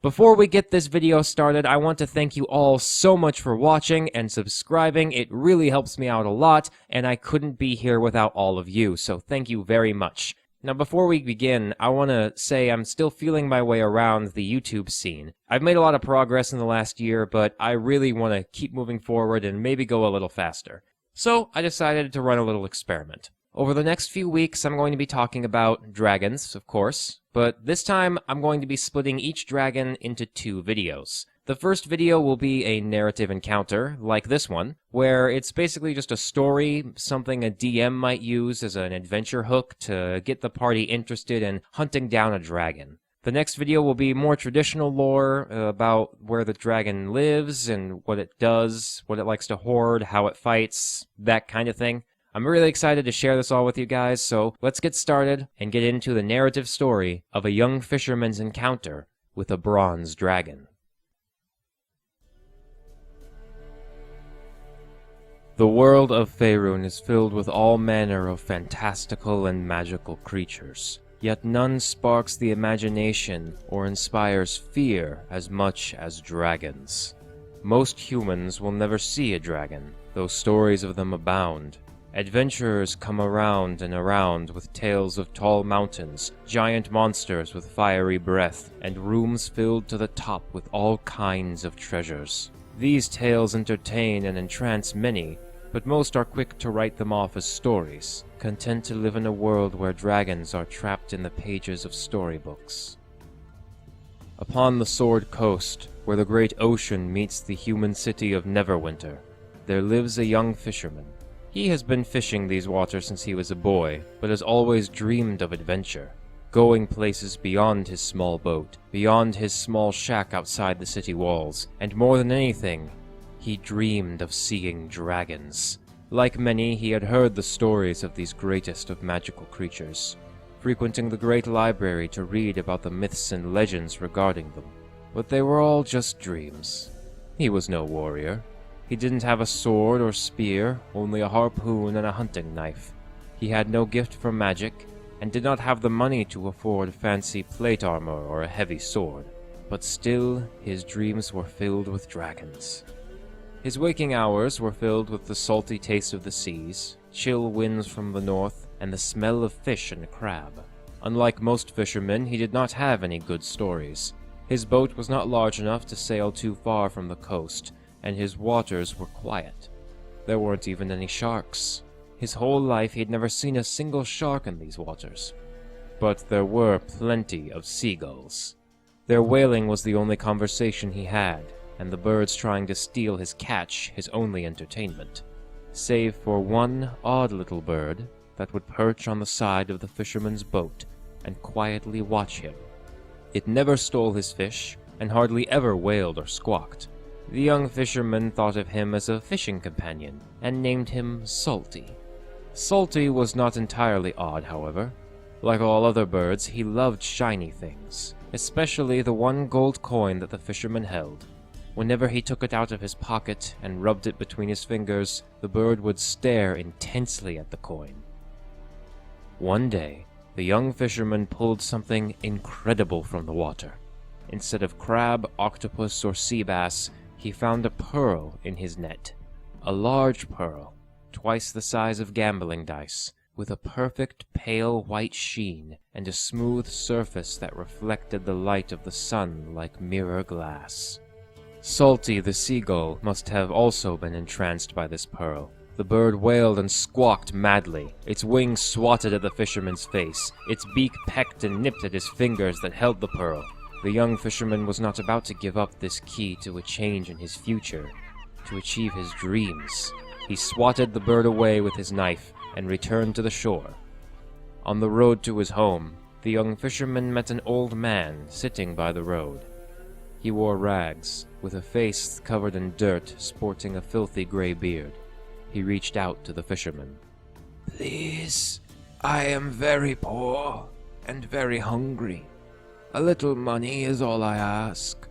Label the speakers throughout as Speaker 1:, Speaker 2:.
Speaker 1: Before we get this video started, I want to thank you all so much for watching and subscribing. It really helps me out a lot, and I couldn't be here without all of you, so thank you very much. Now, before we begin, I want to say I'm still feeling my way around the YouTube scene. I've made a lot of progress in the last year, but I really want to keep moving forward and maybe go a little faster. So, I decided to run a little experiment. Over the next few weeks, I'm going to be talking about dragons, of course, but this time I'm going to be splitting each dragon into 2 videos. The first video will be a narrative encounter, like this one, where it's basically just a story, something a DM might use as an adventure hook to get the party interested in hunting down a dragon. The next video will be more traditional lore about where the dragon lives and what it does, what it likes to hoard, how it fights, that kind of thing. I'm really excited to share this all with you guys, so let's get started and get into the narrative story of a young fisherman's encounter with a bronze dragon. The world of Faerun is filled with all manner of fantastical and magical creatures, yet none sparks the imagination or inspires fear as much as dragons. Most humans will never see a dragon, though stories of them abound. Adventurers come around and around with tales of tall mountains, giant monsters with fiery breath, and rooms filled to the top with all kinds of treasures. These tales entertain and entrance many, but most are quick to write them off as stories, content to live in a world where dragons are trapped in the pages of storybooks. Upon the Sword Coast, where the great ocean meets the human city of Neverwinter, there lives a young fisherman. He has been fishing these waters since he was a boy, but has always dreamed of adventure, going places beyond his small boat, beyond his small shack outside the city walls, and more than anything, he dreamed of seeing dragons. Like many, he had heard the stories of these greatest of magical creatures, frequenting the great library to read about the myths and legends regarding them. But they were all just dreams. He was no warrior. He didn't have a sword or spear, only a harpoon and a hunting knife. He had no gift for magic, and did not have the money to afford fancy plate armor or a heavy sword. But still, his dreams were filled with dragons. His waking hours were filled with the salty taste of the seas, chill winds from the north, and the smell of fish and crab. Unlike most fishermen, he did not have any good stories. His boat was not large enough to sail too far from the coast, and his waters were quiet. There weren't even any sharks. His whole life he'd never seen a single shark in these waters. But there were plenty of seagulls. Their wailing was the only conversation he had, and the birds trying to steal his catch his only entertainment. Save for one odd little bird that would perch on the side of the fisherman's boat and quietly watch him. It never stole his fish, and hardly ever wailed or squawked. The young fisherman thought of him as a fishing companion, and named him Salty. Salty was not entirely odd, however. Like all other birds, he loved shiny things, especially the 1 gold coin that the fisherman held. Whenever he took it out of his pocket and rubbed it between his fingers, the bird would stare intensely at the coin. One day, the young fisherman pulled something incredible from the water. Instead of crab, octopus, or sea bass, he found a pearl in his net. A large pearl, twice the size of gambling dice, with a perfect pale white sheen and a smooth surface that reflected the light of the sun like mirror glass. Salty the seagull must have also been entranced by this pearl. The bird wailed and squawked madly. Its wings swatted at the fisherman's face. Its beak pecked and nipped at his fingers that held the pearl. The young fisherman was not about to give up this key to a change in his future, to achieve his dreams. He swatted the bird away with his knife and returned to the shore. On the road to his home, the young fisherman met an old man sitting by the road. He wore rags, with a face covered in dirt, sporting a filthy gray beard. He reached out to the fisherman.
Speaker 2: "Please, I am very poor and very hungry. A little money is all I ask."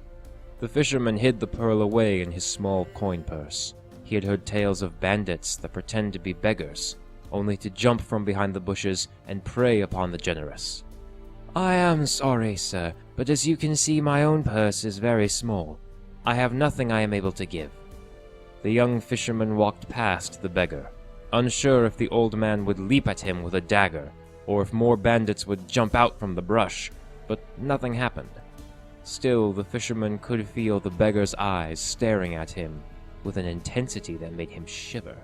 Speaker 1: The fisherman hid the pearl away in his small coin purse. He had heard tales of bandits that pretend to be beggars, only to jump from behind the bushes and prey upon the generous. I am sorry, sir, but as you can see, my own purse is very small. I have nothing I am able to give." The young fisherman walked past the beggar, unsure if the old man would leap at him with a dagger, or if more bandits would jump out from the brush, but nothing happened. Still, the fisherman could feel the beggar's eyes staring at him with an intensity that made him shiver.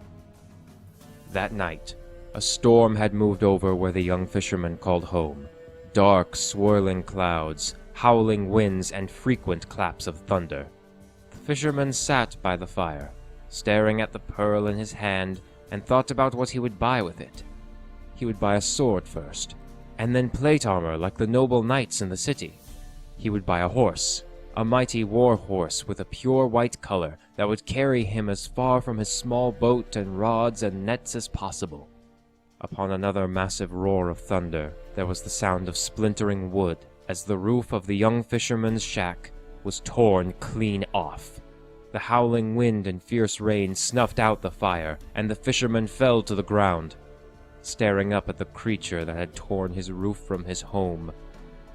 Speaker 1: That night, a storm had moved over where the young fisherman called home. Dark, swirling clouds, howling winds, and frequent claps of thunder. The fisherman sat by the fire, staring at the pearl in his hand, and thought about what he would buy with it. He would buy a sword first, and then plate armor like the noble knights in the city. He would buy a horse, a mighty war horse with a pure white color that would carry him as far from his small boat and rods and nets as possible. Upon another massive roar of thunder, there was the sound of splintering wood as the roof of the young fisherman's shack was torn clean off. The howling wind and fierce rain snuffed out the fire, and the fisherman fell to the ground, staring up at the creature that had torn his roof from his home.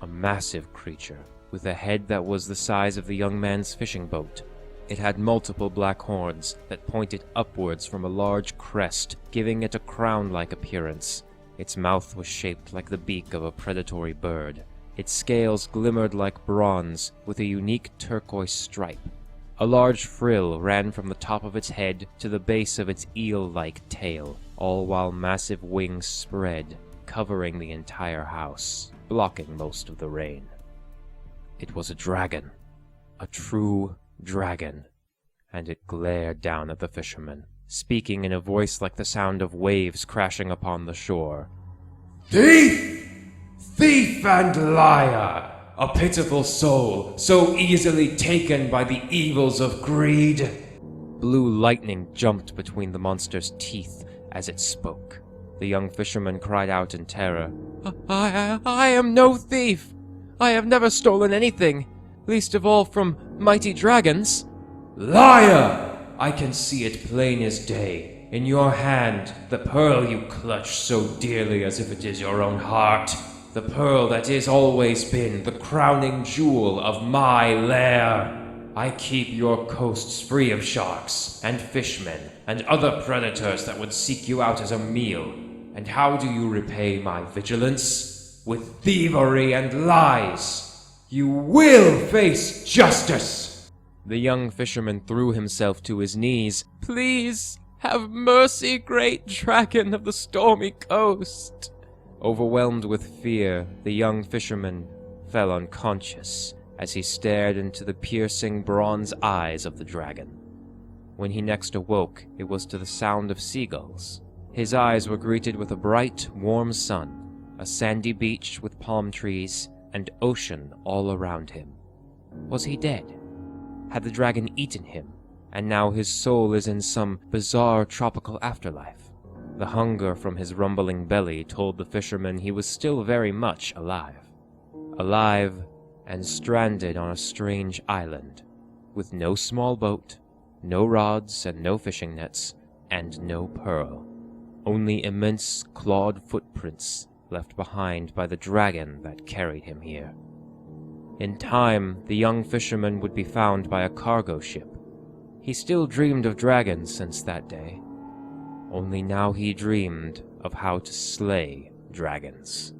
Speaker 1: A massive creature, with a head that was the size of the young man's fishing boat. It had multiple black horns that pointed upwards from a large crest, giving it a crown-like appearance. Its mouth was shaped like the beak of a predatory bird. Its scales glimmered like bronze, with a unique turquoise stripe. A large frill ran from the top of its head to the base of its eel-like tail, all while massive wings spread, covering the entire house, blocking most of the rain. It was a dragon, a true dragon, and it glared down at the fisherman, speaking in a voice like the sound of waves crashing upon the shore.
Speaker 2: "Thief! Thief and liar! A pitiful soul, so easily taken by the evils of greed."
Speaker 1: Blue lightning jumped between the monster's teeth as it spoke. The young fisherman cried out in terror. I am no thief! I have never stolen anything, least of all from mighty dragons."
Speaker 2: "Liar! I can see it plain as day. In your hand, the pearl you clutch so dearly as if it is your own heart. The pearl that is always been the crowning jewel of my lair. I keep your coasts free of sharks, and fishmen, and other predators that would seek you out as a meal. And how do you repay my vigilance? With thievery and lies. You will face justice."
Speaker 1: The young fisherman threw himself to his knees. "Please, have mercy, great dragon of the stormy coast." Overwhelmed with fear, the young fisherman fell unconscious as he stared into the piercing bronze eyes of the dragon. When he next awoke, it was to the sound of seagulls. His eyes were greeted with a bright, warm sun, a sandy beach with palm trees, and ocean all around him. Was he dead? Had the dragon eaten him, and now his soul is in some bizarre tropical afterlife? The hunger from his rumbling belly told the fisherman he was still very much alive. Alive and stranded on a strange island, with no small boat, no rods and no fishing nets, and no pearl. Only immense clawed footprints left behind by the dragon that carried him here. In time, the young fisherman would be found by a cargo ship. He still dreamed of dragons since that day. Only now he dreamed of how to slay dragons.